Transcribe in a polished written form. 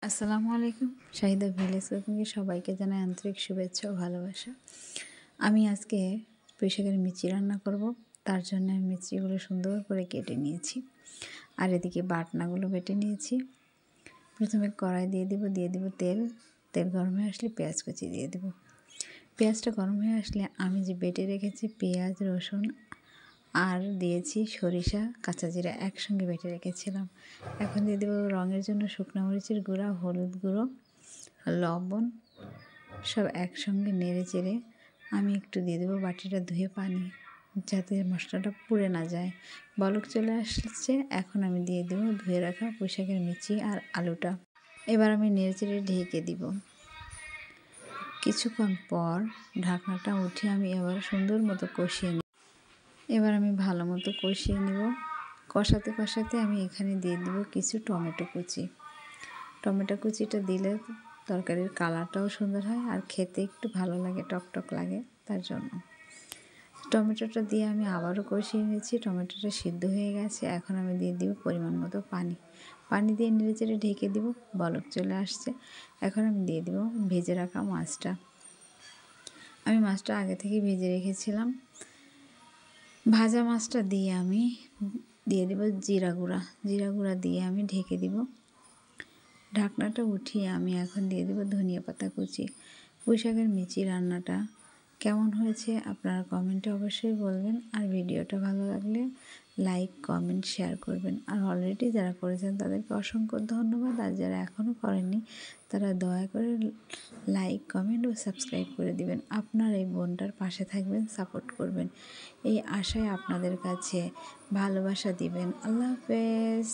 আসসালামু আলাইকুম। শাহিদা ভিলেজ কুকিংয়ে সবাইকে জানাই আন্তরিক শুভেচ্ছা ও ভালোবাসা। আমি আজকে পুঁইশাকের মিচি রান্না করব। তার জন্য আমি মিচড়িগুলো সুন্দর করে কেটে নিয়েছি আর এদিকে বাটনাগুলো বেটে নিয়েছি। প্রথমে কড়াই দিয়ে দিব তেল। তেল গরম হয়ে আসলে পেঁয়াজ কুচি দিয়ে দেব। পেঁয়াজটা গরম হয়ে আসলে আমি যে বেটে রেখেছি পেঁয়াজ, রসুন আর দিয়েছি সরিষা, কাঁচা জিরা একসঙ্গে বেটে রেখেছিলাম। এখন দিয়ে দেবো রঙের জন্য শুকনো মরিচের গুঁড়া, হলুদ গুঁড়ো, লবণ, সব একসঙ্গে নেড়ে চেড়ে আমি একটু দিয়ে দেবো বাটিটা ধুয়ে পানি, যাতে মশলাটা পুড়ে না যায়। বলক চলে আসছে, এখন আমি দিয়ে দেবো ধুয়ে রাখা পুঁইশাকের মিচি আর আলুটা। এবার আমি নেড়ে চেড়ে ঢেকে দিব। কিছুক্ষণ পর ঢাকনাটা উঠে আমি এবার সুন্দর মতো কষিয়ে নিই। এবার আমি ভালো মতো কষিয়ে নেব। কষাতে কষাতে আমি এখানে দিয়ে দেব কিছু টমেটো কুচি। টমেটো কুচিটা দিলে তরকারির কালারটাও সুন্দর হয় আর খেতে একটু ভালো লাগে, টকটক লাগে, তার জন্য টমেটোটা দিয়ে আমি আবারও কষিয়ে নিয়েছি। টমেটোটা সিদ্ধ হয়ে গেছে। এখন আমি দিয়ে দিব পরিমাণ মতো পানি দিয়ে নেড়েচেড়ে ঢেকে দিব। বলক চলে আসছে, এখন আমি দিয়ে দিব ভেজে রাখা মাছটা। আমি মাছটা আগে থেকে ভেজে রেখেছিলাম। ভাজা মাছটা দিয়ে আমি দিয়ে দেব জিরা গুঁড়া দিয়ে আমি ঢেকে দিব। ঢাকনাটা উঠিয়ে আমি এখন দিয়ে দেব ধনিয়া পাতা কুচি। পুঁইশাকের মিচি রান্নাটা কেমন হয়েছে আপনারা কমেন্টে অবশ্যই বলবেন। আর ভিডিওটা ভালো লাগলে লাইক, কমেন্ট, শেয়ার করবেন। আর অলরেডি যারা করেছেন তাদেরকে অসংখ্য ধন্যবাদ। আর যারা এখনও করেননি তারা দয়া করে লাইক, কমেন্ট ও সাবস্ক্রাইব করে দিবেন। আপনার এই বোনটার পাশে থাকবেন, সাপোর্ট করবেন, এই আশায় আপনাদের কাছে ভালোবাসা দিবেন। আল্লাহ হাফেজ।